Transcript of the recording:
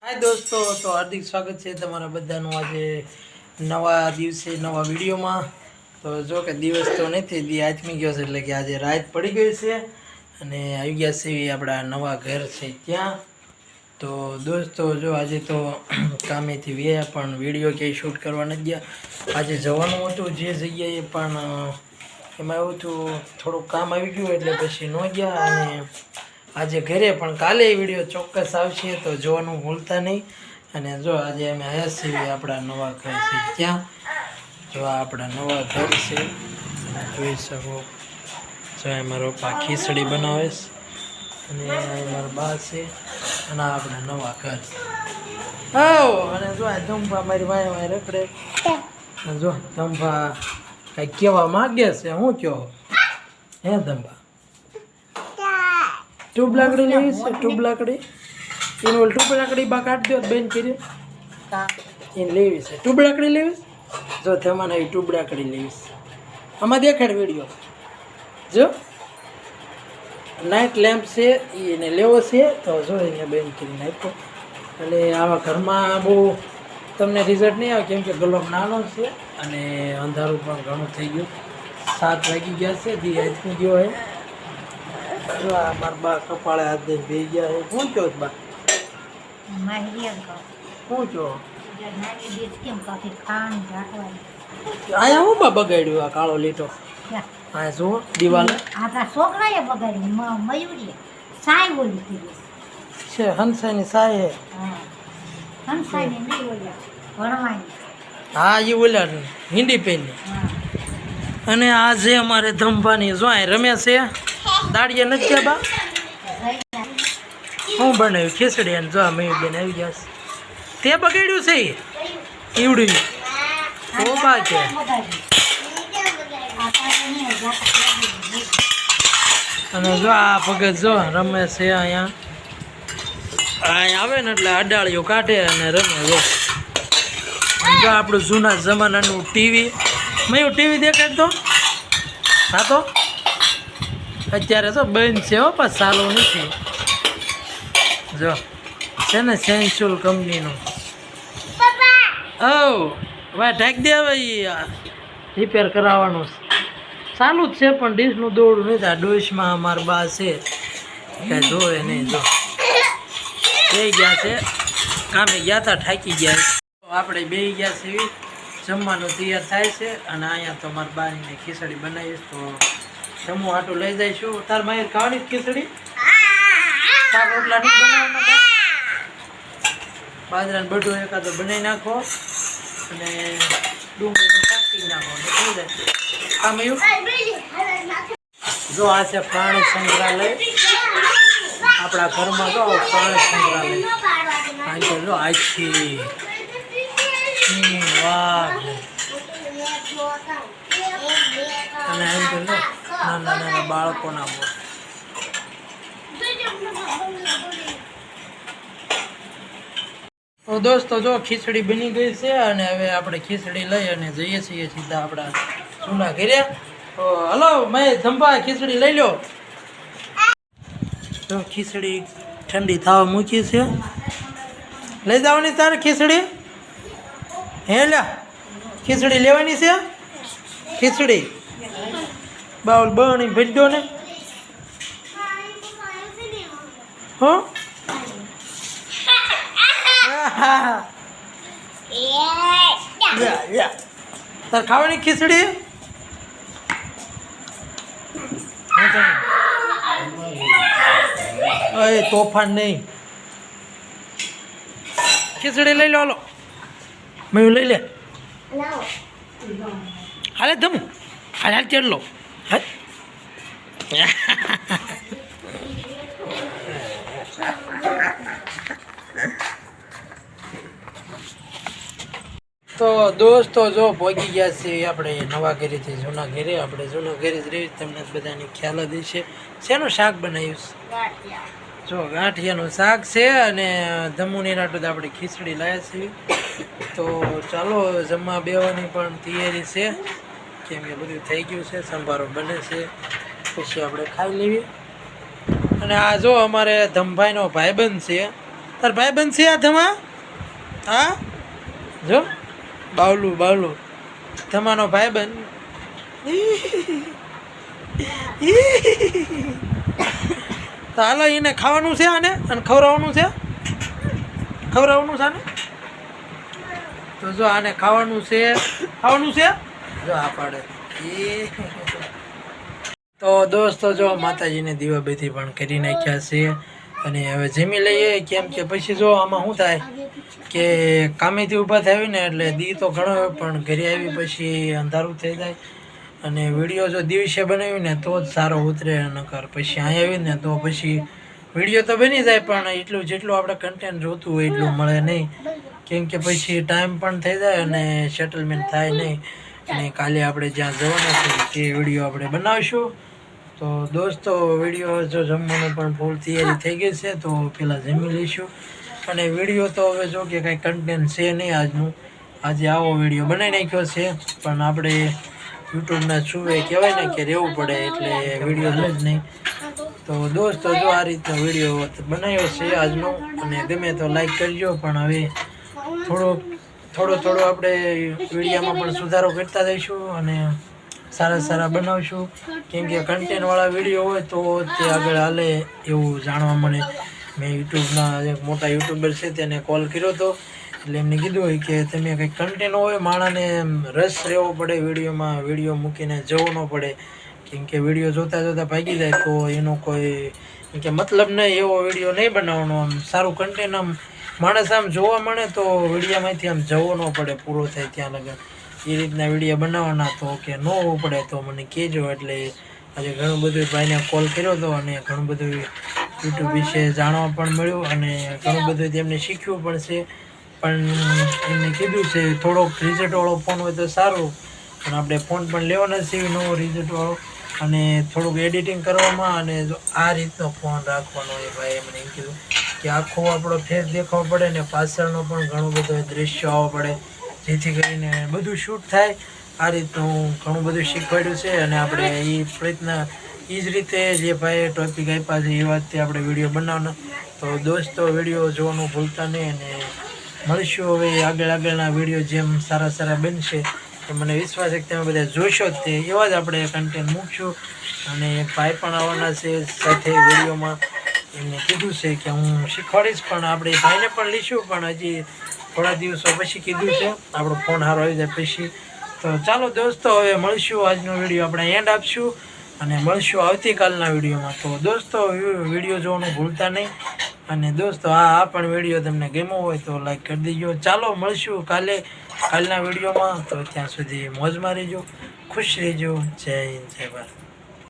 હાય દોસ્તો, તો હાર્દિક સ્વાગત છે તમારા બધાનું આજે નવા દિવસે નવા વિડીયોમાં. તો જો કે દિવસ તો નથી, દી આથમી ગયો છે, એટલે કે આજે રાત પડી ગઈ છે અને આવી ગયા છે આપણા નવા ઘર છે ત્યાં. તો દોસ્તો જો આજે તો કામેથી વ્યા પણ વિડીયો ક્યાંય શૂટ કરવા નથી ગયા. આજે જવાનું હતું જે જગ્યાએ, પણ એમાં એવું હતું થોડુંક કામ આવી ગયું એટલે પછી ન ગયા. અને આજે ઘરે પણ કાલે વિડીયો ચોક્કસ આવશે, તો જોવાનું ભૂલતા નહીં. અને જો આજે અમે આવ્યા છીએ આપણા નવા ઘર છે ત્યાં. જો આ આપણા નવા ઘર છે, જોઈ શકો. જો મારો પપ્પા ખીચડી બનાવે છે અને મારા બા છે, અને આ આપણા નવા ઘર. આવો અને જો આ ધંભા મારી વાય વાય રખડે. જો ધંભા કંઈક કહેવા માગે છે, શું કહો હે ધંભા? ટ્યુબ લાકડી લેવી છે, ટ્યુબ લાકડી. એનું ઓલ ટ્યુબ લાકડી બા કાઢી દો બેન કરી એને લેવી છે. ટ્યુબ લાકડી લેવી જો તમારે આવી ટ્યુબ લાકડી લેવી છે. આમાં દેખાડ વિડીયો. જો નાઇટ લેમ્પ છે એને લેવો છે, તો જો અહીંયા બેન કરી નાખ્યો. એટલે આવા ઘરમાં બહુ તમને રિઝલ્ટ નહીં આવે, કેમ કે ગલોબ નાનો છે અને અંધારું પણ ઘણું થઈ ગયું. 7 વાગી ગયા છે, દી આથમી ગયો હોય. જો આ મારા બા કપાળે હાથ દઈને બેસી ગયા છે. શું કહો બા? શું કહો? અહીંયા હું બા બગાડ્યું આ કાળો લીટો? હા જુઓ દિવાલે છોકરાએ બગાડ્યું. મયુરી સાય બોલી છે, હંસાની સાય હે. હંસાની નહીં બોલ્યા ભણવાની. હા એ બોલ્યા હિન્દી પેનની. અને આ જે અમારે ધંભાની જો રમ્યા છે દાડિયા નથી ગયા બા. હું બનાવ્યું ખીચડી અને જો મેં બેન આવી ગયા છે. તે બગાડ્યું છે ઈવડું ઓ બા કે. અને જો આ ભગત જો રમે છે અહીંયા. આવે ને એટલે અડાળીઓ કાઢે અને રમે. જો આપણું જૂના જમાનાનું ટીવી. મેં ટીવી દેખાડતો હા તો અત્યારે તો બંધ છે હો, પણ ચાલુ નથી. જો છે ને સેન્સુલ કંપનીનું. ઓ ભાઈ ઢાંકી દે હવે રિપેર કરાવવાનું છે. ચાલુ જ છે પણ ડીશનું દોડું નથી. આ ડોશમાં અમારા બા છે કાંઈ જોવે નહીં. જો બે ગયા છે કામે ગયા હતા, થાકી ગયા. આપણે બે ગયા છે, જમવાનું તૈયાર થાય છે. અને અહીંયા તો મારા બાને ખીચડી બનાવીશ, તો જમવું આટલું લઈ જઈશું. તાર માયર ખાવાની ખીચડી? શાક રોટલા નહીં બનાવવાના? બાજરાનું બધું એકાદો બનાવી નાખો અને ડુંગળીનું કાપી નાખો થઈ જાય કામ. એવું જો આ છે પ્રાણી સંગ્રહાલય આપણા ઘરમાં. જો પ્રાણી સંગ્રહાલય જો આખી વાઘ અને એમ તો નાના નાના બાળકોના. તો દોસ્તો જો ખીચડી બની ગઈ છે અને હવે આપણે ખીચડી લઈ અને જઈએ છીએ સીધા આપણા જૂના ઘરે. તો હલો મેં ધંભા ખીચડી લઈ લો. તો ખીચડી ઠંડી થવા મૂકી છે. લઈ જવાની તારે ખીચડી? હે લ્યા ખીચડી લેવાની છે? ખીચડી બાઉલ બની ભેજો ને. હો તાર ખાવાની ખીચડી? તોફાન નહીં. ખીચડી લઈ લો. હાલો મેં લઈ લે. હાલે ધમું હાલ ચડ લો. તો દોસ્તો જો પહોંચી ગયા છે આપણે નવા ઘરેથી જૂના ઘરે. આપણે જૂના ઘરે જ રહી, તમને બધાને ખ્યાલ જ હશે. શેનું શાક બનાવ્યું? જો ગાંઠિયાનું શાક છે અને ધમુની રાટો આપણે ખીચડી લાવ્યા છીએ. તો ચાલો જમવા બેવાની પણ તૈયારી છે, કેમ કે બધું થઈ ગયું છે. સંભારો બને છે, પછી આપણે ખાઈ લેવી. અને આ જો અમારે ધમભાઈનો ભાઈબંધ છે તાર ભાઈ બંધ છે આ ધમા હા જો બાવલું બાવલું ધમાનો ભાઈ બંધ તો હાલો એને ખાવાનું છે આને અને ખવડાવવાનું છે ખવડાવવાનું છે આને તો જો આને ખાવાનું છે જો આ પાડે તો દોસ્તો જો માતાજીને દીવાબત્તી પણ કરી નાખ્યા છે અને હવે જમી લઈએ કેમ કે પછી જો આમાં શું થાય કે કામેથી ઊભા થાય ને એટલે દી તો ઘણો હોય પણ ઘરે આવી પછી અંધારું થઈ જાય અને વિડીયો જો દિવસે બનાવ્યું ને તો જ સારો ઉતરે નકર પછી અહીં આવી ને તો પછી વિડીયો તો બની જાય પણ એટલું જેટલું આપણે કન્ટેન્ટ જોતું હોય એટલું મળે નહીં કેમ કે પછી ટાઈમ પણ થઈ જાય અને સેટલમેન્ટ થાય નહીં અને કાલે આપણે જ્યાં જવાના છે તે વિડીયો આપણે બનાવીશું તો દોસ્તો વિડીયો જો જમવાનું પણ ફૂલ તૈયારી થઈ ગઈ છે તો પહેલાં જમી લઈશું અને વિડીયો તો હવે જો કે કાંઈ કન્ટેન્ટ છે નહીં આજનું આજે આવો વિડીયો બનાવી નાખ્યો છે પણ આપણે યુટ્યુબના થ્રુ એ કહેવાય ને કે રહેવું પડે એટલે વિડીયો જ નહીં તો દોસ્તો જો આ રીતનો વિડીયો બનાવ્યો છે આજનો અને ગમે તો લાઈક કરજો પણ હવે થોડો આપણે વિડીયોમાં પણ સુધારો કરતા જઈશું અને સારા બનાવશું કેમ કે કન્ટેન્ટવાળા વિડીયો હોય તો તે આગળ હાલે એવું જાણવા મળે મેં યુટ્યુબના એક મોટા યુટ્યુબર છે તેને કોલ કર્યો હતો એટલે એમને કીધું હોય કે તમે કંઈક કન્ટેન્ટ હોય માણસને રસ રહેવો પડે વિડીયોમાં વિડીયો મૂકીને જવો ન પડે કેમ કે વિડીયો જોતા ભાગી જાય તો એનો કોઈ કે મતલબ નહીં એવો વિડીયો નહીં બનાવવાનો આમ સારું કન્ટેન્ટ આમ માણસ આમ જોવા મળે તો વિડીયામાંથી આમ જવો ન પડે પૂરો થાય ત્યાં લગન એ રીતના વિડીયો બનાવવાના તો કે ન હોવું પડે તો મને કહેજો એટલે આજે ઘણું બધું ભાઈને કોલ કર્યો હતો અને ઘણું બધું યુટ્યુબ વિશે જાણવા પણ મળ્યું અને ઘણું બધું તેમને શીખ્યું પણ છે પણ એમને કીધું છે થોડોક રિઝલ્ટવાળો ફોન હોય તો સારું પણ આપણે ફોન પણ લેવાના છે નવો રિઝલ્ટવાળો અને થોડુંક એડિટિંગ કરવામાં અને જો આ રીતનો ફોન રાખવાનો એ ભાઈ એમને એમ કીધું કે આખો આપણો ફેસ દેખાવો પડે ને પાછળનો પણ ઘણો બધો દ્રશ્ય આવવો પડે જેથી કરીને બધું શૂટ થાય આ રીતનું ઘણું બધું શીખવાડ્યું છે અને આપણે એ પ્રયત્ન એ જ રીતે જે ભાઈએ ટોપિક આપ્યા છે એ વાતથી આપણે વિડીયો બનાવવાના તો દોસ્તો વિડીયો જોવાનું ભૂલતા નહીં અને મળીશું હવે આગળના વિડીયો જેમ સારા બનશે તો મને વિશ્વાસ છે કે તમે બધા જોશો જ તે એવા જ આપણે કન્ટેન્ટ મૂકશું અને ભાઈ પણ આવવાના છે સાથે વિડીયોમાં એમને કીધું છે કે હું શીખવાડીશ પણ આપણે ભાઈને પણ લઈશું પણ હજી થોડા દિવસો પછી કીધું છે આપણો ફોન સારો આવી જાય પછી તો ચાલો દોસ્તો હવે મળીશું આજનો વિડીયો આપણે એન્ડ આપશું અને મળીશું આવતીકાલના વિડીયોમાં તો દોસ્તો વિડીયો જોવાનું ભૂલતા નહીં અને દોસ્તો આ પણ વિડીયો તમને ગમ્યો હોય તો લાઈક કરી દેજો ચાલો મળીશું કાલના વિડીયોમાં તો ત્યાં સુધી મોજમાં રહેજો ખુશ રહેજો જય હિન્દ જય ભારત